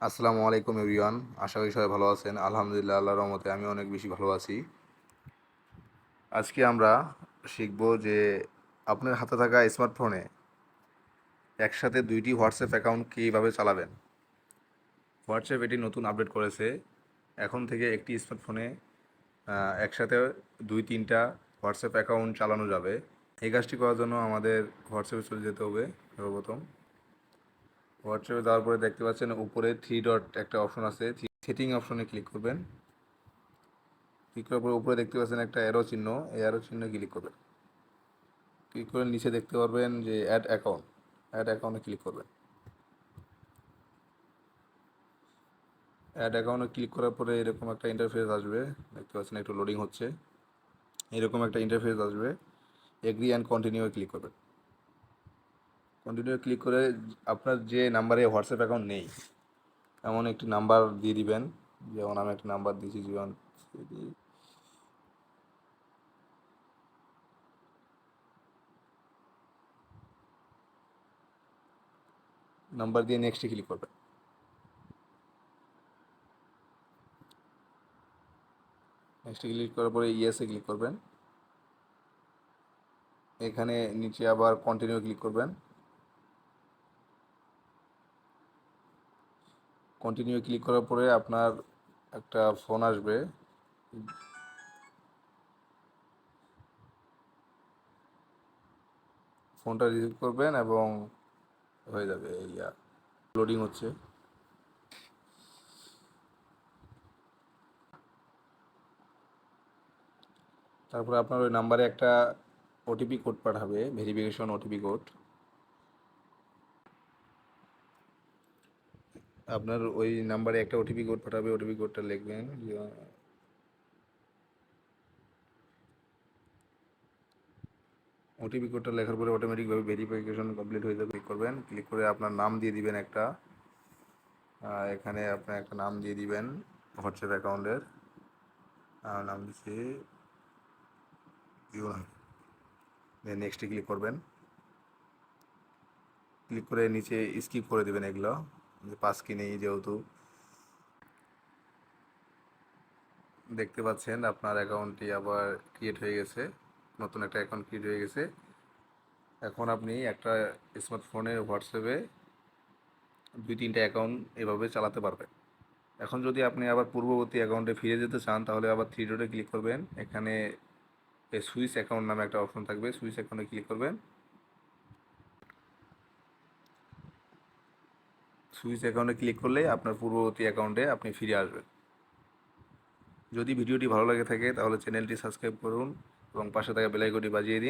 আসসালামু আলাইকুম এভরিওয়ান। আশা করি সবাই ভালো আছেন। আলহামদুলিল্লাহ, আল্লাহর রহমতে আমি অনেক বেশি ভালো আছি। আজকে আমরা শিখব যে আপনার হাতে থাকা স্মার্টফোনে একসাথে দুইটি হোয়াটসঅ্যাপ অ্যাকাউন্ট কীভাবে চালাবেন। হোয়াটসঅ্যাপ এটি নতুন আপডেট করেছে। এখন থেকে একটি স্মার্টফোনে একসাথে দুই তিনটা হোয়াটসঅ্যাপ অ্যাকাউন্ট চালানো যাবে। এই কাজটি করার জন্য আমাদের হোয়াটসঅ্যাপে চলে যেতে হবে। সর্বপ্রথম হোয়াটসঅ্যাপে যাওয়ার পরে দেখতে পাচ্ছেন উপরে থ্রি ডট একটা অপশন আছে, সেটিং অপশনে ক্লিক করবেন। ক্লিক করার পরে উপরে দেখতে পাচ্ছেন একটা অ্যারো চিহ্ন, এই অ্যারো চিহ্নে ক্লিক করবেন। ক্লিক করে নিচে দেখতে পারবেন যে অ্যাড অ্যাকাউন্টে ক্লিক করবেন। অ্যাড অ্যাকাউন্টে ক্লিক করার পরে এরকম একটা ইন্টারফেস আসবে, দেখতে পাচ্ছেন একটু লোডিং হচ্ছে। এরকম একটা ইন্টারফেস আসবে, এগ্রি অ্যান্ড কন্টিনিউ ক্লিক করবেন। কন্টিনিউ ক্লিক করে আপনার যে নাম্বারে হোয়াটসঅ্যাপ অ্যাকাউন্ট নেই এমন একটি নাম্বার দিয়ে দিবেন। যেমন আমি একটা নাম্বার দিয়েছি, জীবন নাম্বার দিয়ে নেক্সটে ক্লিক করবেন। নেক্সটে ক্লিক করার পরে ইয়েসে ক্লিক করবেন। এখানে নিচে আবার কন্টিনিউ ক্লিক করবেন। কন্টিনিউ ক্লিক করার পরে আপনার একটা ফোন আসবে, ফোনটা রিসিভ করবেন এবং হয়ে যাবে। লোডিং হচ্ছে। তারপরে আপনার ওই নাম্বারে একটা ওটিপি কোড পাঠাবে, ভেরিফিকেশন ওটিপি কোড। আপনার ওই নাম্বারে একটা ওটিপি কোড পাঠাবে, ওটিপি কোডটা লিখবেন। ওটিপি কোডটা লেখার পরে অটোমেটিকভাবে ভেরিফিকেশন কমপ্লিট হয়ে যাবে। ক্লিক করবেন, ক্লিক করে আপনার নাম দিয়ে দিবেন একটা। এখানে আপনি একটা নাম দিয়ে দিবেন হোয়াটসঅ্যাপ অ্যাকাউন্টের। নাম দিচ্ছি নেক্সটে ক্লিক করবেন। ক্লিক করে নিচে স্কিপ করে দেবেন এগুলো, পাস কি নেই যেহেতু। দেখতে পাচ্ছেন আপনার অ্যাকাউন্টটি আবার ক্রিয়েট হয়ে গেছে, নতুন একটা অ্যাকাউন্ট ক্রিয়েট হয়ে গেছে। এখন আপনি একটা স্মার্টফোনের হোয়াটসঅ্যাপে দুই তিনটা অ্যাকাউন্ট এভাবে চালাতে পারবেন। এখন যদি আপনি আবার পূর্ববর্তী অ্যাকাউন্টে ফিরে যেতে চান তাহলে আবার থ্রি ডটে ক্লিক করবেন। এখানে সুইচ অ্যাকাউন্ট নামে একটা অপশন থাকবে, সুইচ অ্যাকাউন্টে ক্লিক করবেন। সুইচ অ্যাকাউন্টে ক্লিক করলে আপনার পূর্ববর্তী অ্যাকাউন্টে আপনি ফিরে আসবেন। যদি ভিডিওটি ভালো লাগে থাকে তাহলে চ্যানেলটি সাবস্ক্রাইব করুন এবং পাশে থাকা বেল আইকনটি বাজিয়ে দিন।